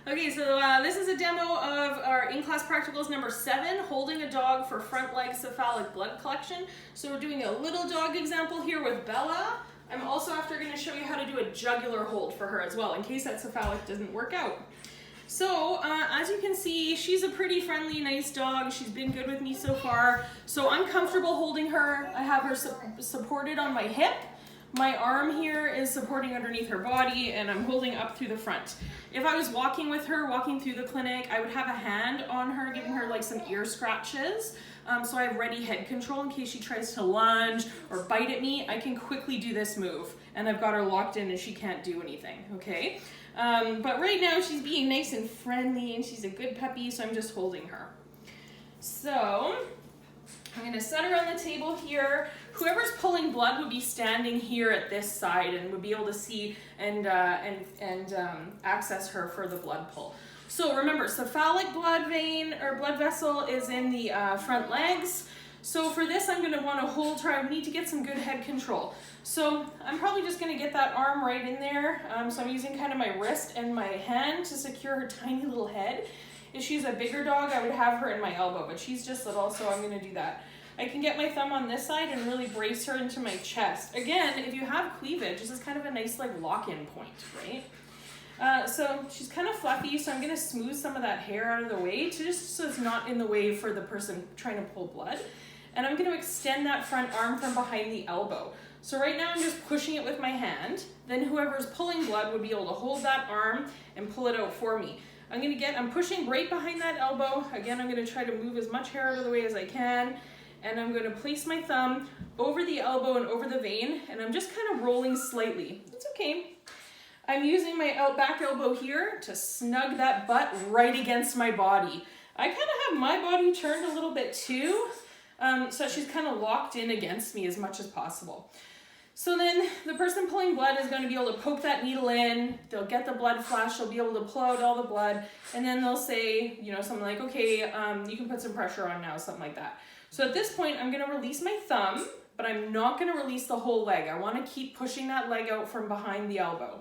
Okay, so this is a demo of our in-class practicals number 7, holding a dog for front leg cephalic blood collection. So we're doing a little dog example here with Bella. I'm also after going to show you how to do a jugular hold for her as well, in case that cephalic doesn't work out. So as you can see, she's a pretty friendly, nice dog. She's been good with me so far. So I'm comfortable holding her. I have her supported on my hip. My arm here is supporting underneath her body, and I'm holding up through the front. If I was walking with her, walking through the clinic, I would have a hand on her, giving her like some ear scratches. So I have ready head control in case she tries to lunge or bite at me. I can quickly do this move, and I've got her locked in and she can't do anything, okay? But right now she's being nice and friendly and she's a good puppy, so I'm just holding her. So I'm going to set her on the table here. Whoever's pulling blood would be standing here at this side and would be able to see and access her for the blood pull. So remember, cephalic blood vein or blood vessel is in the front legs. So for this, I'm going to want to hold her. I need to get some good head control. So I'm probably just going to get that arm right in there. So I'm using kind of my wrist and my hand to secure her tiny little head. If she's a bigger dog, I would have her in my elbow, but she's just little, so I'm going to do that. I can get my thumb on this side and really brace her into my chest. Again, if you have cleavage, this is kind of a nice like lock-in point, right? So she's kind of fluffy, so I'm going to smooth some of that hair out of the way just so it's not in the way for the person trying to pull blood. And I'm going to extend that front arm from behind the elbow. So right now I'm just pushing it with my hand. Then whoever's pulling blood would be able to hold that arm and pull it out for me. I'm pushing right behind that elbow. Again, I'm going to try to move as much hair out of the way as I can. And I'm going to place my thumb over the elbow and over the vein, and I'm just kind of rolling slightly. It's okay. I'm using my back elbow here to snug that butt right against my body. I kind of have my body turned a little bit too, so she's kind of locked in against me as much as possible. So then the person pulling blood is going to be able to poke that needle in, they'll get the blood flash, they'll be able to pull out all the blood, and then they'll say, you know, something like, okay, you can put some pressure on now, something like that. So at this point, I'm going to release my thumb, but I'm not going to release the whole leg. I want to keep pushing that leg out from behind the elbow.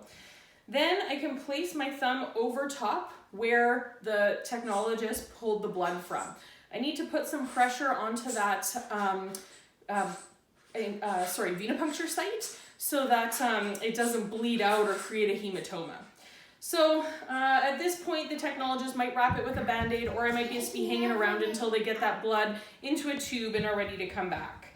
Then I can place my thumb over top where the technologist pulled the blood from. I need to put some pressure onto that venipuncture site so that it doesn't bleed out or create a hematoma. So at this point, the technologist might wrap it with a Band-Aid, or I might just be hanging around until they get that blood into a tube and are ready to come back.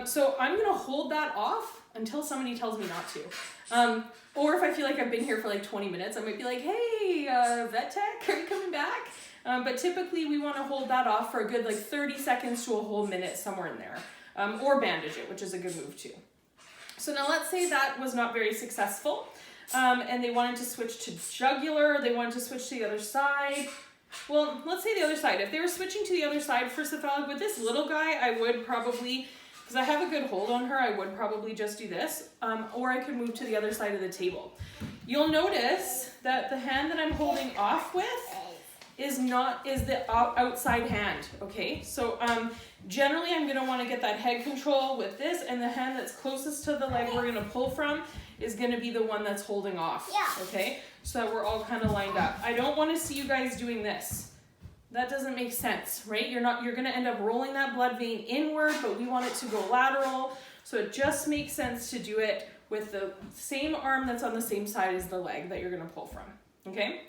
So I'm going to hold that off until somebody tells me not to. Or if I feel like I've been here for like 20 minutes, I might be like, hey, vet tech, are you coming back? But typically we want to hold that off for a good like 30 seconds to a whole minute, somewhere in there. Or bandage it, which is a good move too. So now let's say that was not very successful. And they wanted to switch to jugular, they wanted to switch to the other side. Well, let's say the other side. If they were switching to the other side for cephalic, with this little guy, I would probably, because I have a good hold on her, I would probably just do this. Or I could move to the other side of the table. You'll notice that the hand that I'm holding off with is the outside hand, okay? So generally I'm gonna wanna get that head control with this, and the hand that's closest to the leg we're gonna pull from is gonna be the one that's holding off, okay? So that we're all kind of lined up. I don't wanna see you guys doing this. That doesn't make sense, right? You're gonna end up rolling that blood vein inward, but we want it to go lateral. So it just makes sense to do it with the same arm that's on the same side as the leg that you're gonna pull from, okay?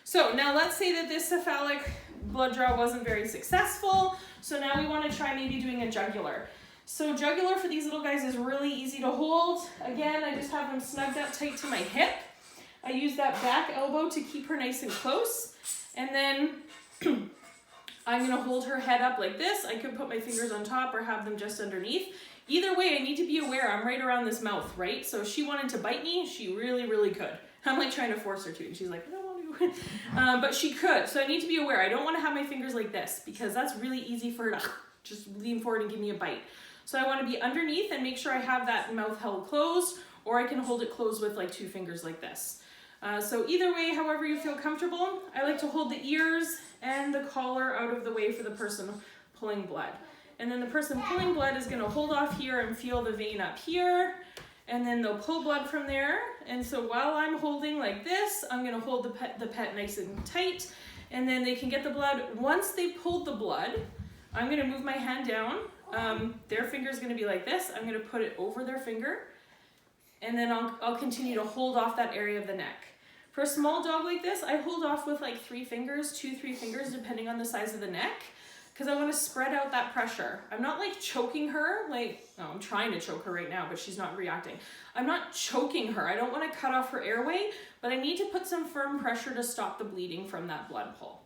So now let's say that this cephalic blood draw wasn't very successful. So now we want to try maybe doing a jugular. So jugular for these little guys is really easy to hold. Again, I just have them snugged up tight to my hip. I use that back elbow to keep her nice and close. And then I'm going to hold her head up like this. I could put my fingers on top or have them just underneath. Either way, I need to be aware I'm right around this mouth, right? So if she wanted to bite me, she really, really could. I'm like trying to force her to, and she's like, I don't want to. But she could, so I need to be aware. I don't want to have my fingers like this because that's really easy for her to just lean forward and give me a bite. So I want to be underneath and make sure I have that mouth held closed, or I can hold it closed with like 2 fingers like this. So either way, however you feel comfortable. I like to hold the ears and the collar out of the way for the person pulling blood. And then the person pulling blood is going to hold off here and feel the vein up here. and then they'll pull blood from there. And so while I'm holding like this, I'm gonna hold the pet nice and tight, and then they can get the blood. Once they pulled the blood, I'm gonna move my hand down. Their finger's gonna be like this. I'm gonna put it over their finger, and then I'll continue to hold off that area of the neck. For a small dog like this, I hold off with like 3 fingers, 2-3 fingers, depending on the size of the neck, because I want to spread out that pressure. I'm not like choking her, I'm trying to choke her right now, but she's not reacting. I'm not choking her. I don't want to cut off her airway, but I need to put some firm pressure to stop the bleeding from that blood pull.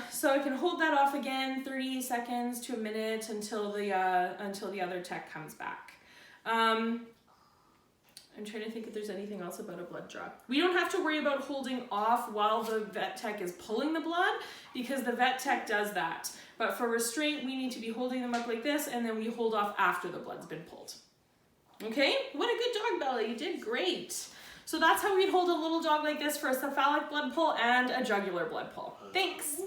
So I can hold that off again, 30 seconds to a minute until the other tech comes back. I'm trying to think if there's anything else about a blood draw. We don't have to worry about holding off while the vet tech is pulling the blood, because the vet tech does that. But for restraint, we need to be holding them up like this, and then we hold off after the blood's been pulled. Okay, what a good dog, Bella, you did great. So that's how we'd hold a little dog like this for a cephalic blood pull and a jugular blood pull. Thanks.